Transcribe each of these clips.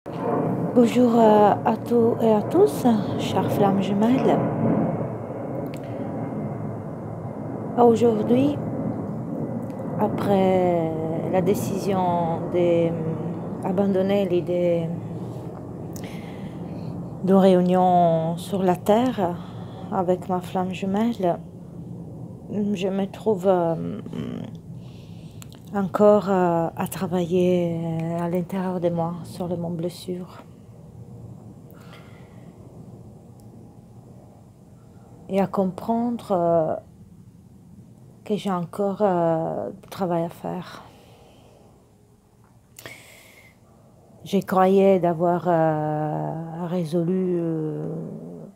Bonjour à tous et à tous, chères flammes jumelles. Aujourd'hui, après la décision d'abandonner l'idée de réunion sur la Terre avec ma flamme jumelle, je me trouve encore à travailler à l'intérieur de moi sur mon blessure. Et à comprendre que j'ai encore du travail à faire. Je croyais d'avoir résolu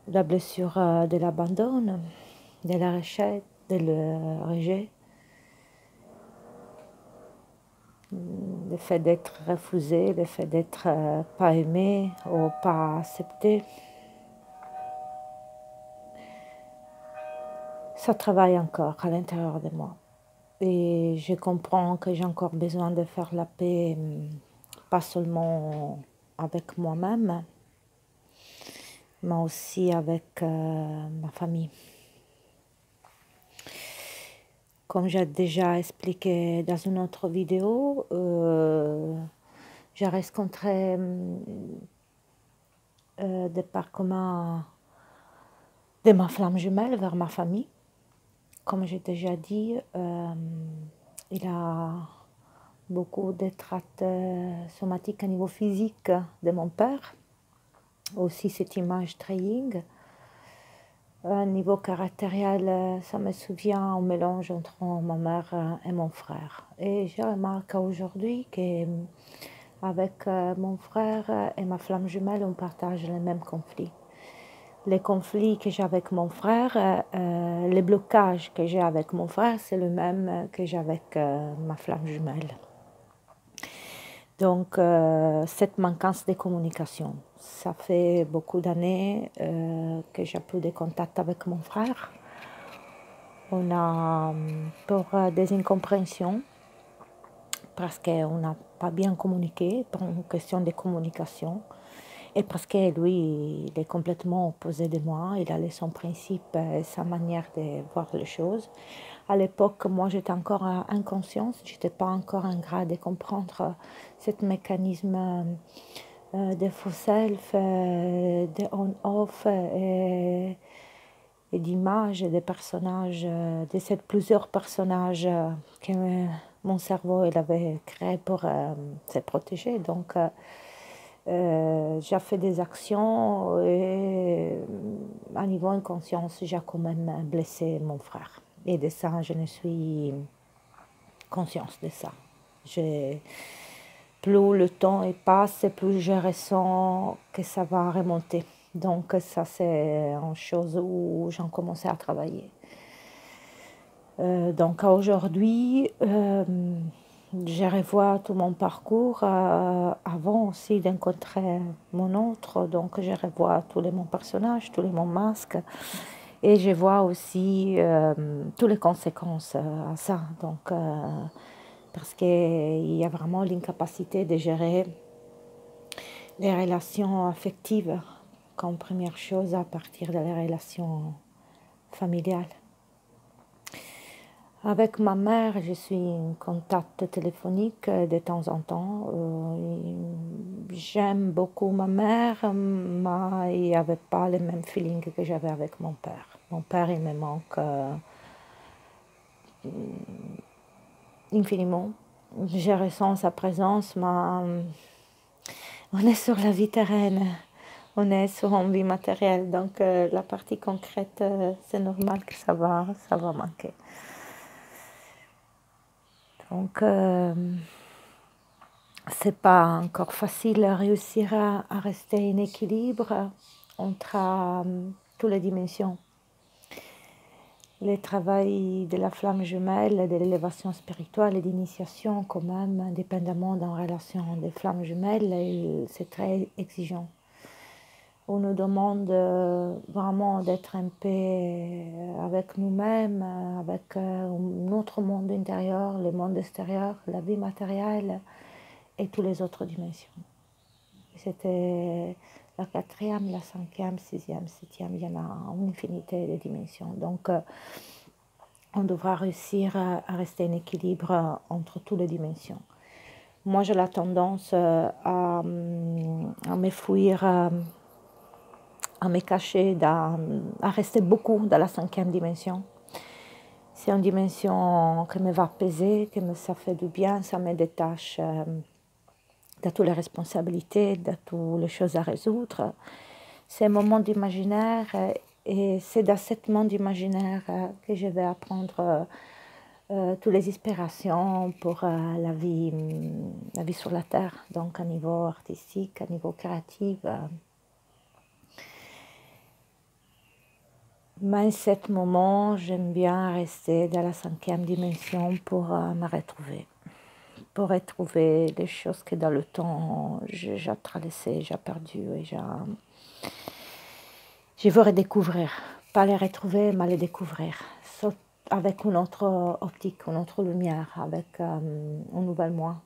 la blessure de l'abandon, de la rejet, le fait d'être refusé, le fait d'être pas aimé ou pas accepté. Ça travaille encore à l'intérieur de moi. Et je comprends que j'ai encore besoin de faire la paix, pas seulement avec moi-même, mais aussi avec ma famille. Comme j'ai déjà expliqué dans une autre vidéo, j'ai rencontré des parts communs de ma flamme jumelle vers ma famille. Comme j'ai déjà dit, il a beaucoup de traits somatiques à niveau physique de mon père. Aussi cette image très yin. À niveau caractériel, ça me souvient un mélange entre ma mère et mon frère. Et je remarque aujourd'hui qu'avec mon frère et ma flamme jumelle, on partage les mêmes conflits. Les conflits que j'ai avec mon frère, les blocages que j'ai avec mon frère, c'est le même que j'ai avec ma flamme jumelle. Donc, cette manquance de communication, ça fait beaucoup d'années que j'ai plus de contact avec mon frère. On a pour des incompréhensions, parce qu'on n'a pas bien communiqué, pour une question de communication, et parce que lui, il est complètement opposé de moi, il a son principe et sa manière de voir les choses. À l'époque, moi, j'étais encore inconsciente, je n'étais pas encore en grade de comprendre ce mécanisme de faux self, de on-off et d'images, des personnages, de ces plusieurs personnages que mon cerveau il avait créé pour se protéger. Donc, j'ai fait des actions et à niveau inconscience, j'ai quand même blessé mon frère. Et de ça, je ne suis consciente de ça. Plus le temps passe, plus je ressens que ça va remonter. Donc ça, c'est une chose où j'ai commencé à travailler. Donc aujourd'hui, je revois tout mon parcours avant aussi d'encontrer mon autre. Donc je revois tous mon personnages, tous mon masques. Et je vois aussi toutes les conséquences à ça. Donc, parce qu'il y a vraiment l'incapacité de gérer les relations affectives comme première chose à partir de les relations familiales. Avec ma mère, je suis en contact téléphonique de temps en temps. J'aime beaucoup ma mère, mais il n'y avait pas le même feeling que j'avais avec mon père. Mon père, il me manque infiniment. Je ressens sa présence, mais on est sur la vie terrenne, on est sur une vie matérielle, donc la partie concrète, c'est normal que ça va manquer. Donc, c'est pas encore facile de réussir à rester en équilibre entre toutes les dimensions. Le travail de la flamme jumelle, de l'élévation spirituelle et d'initiation, quand même, indépendamment d'une relation de flamme jumelle, c'est très exigeant. On nous demande vraiment d'être en paix avec nous-mêmes, avec notre monde intérieur, le monde extérieur, la vie matérielle et toutes les autres dimensions. c'était la quatrième, la cinquième, sixième, septième, il y en a une infinité de dimensions. Donc, on devra réussir à rester en équilibre entre toutes les dimensions. Moi, j'ai la tendance à me fuir, à me cacher, à rester beaucoup dans la cinquième dimension. C'est une dimension qui me va peser, ça fait du bien, ça me détache de toutes les responsabilités, de toutes les choses à résoudre. C'est un moment d'imaginaire et c'est dans ce monde imaginaire que je vais apprendre toutes les inspirations pour la vie sur la Terre, donc à niveau artistique, à niveau créatif. Mais à ce moment, j'aime bien rester dans la cinquième dimension pour me retrouver. Pour retrouver les choses que dans le temps j'ai traversées, j'ai perdu et je veux redécouvrir. Pas les retrouver, mais les découvrir. Avec une autre optique, une autre lumière, avec un nouvel moi.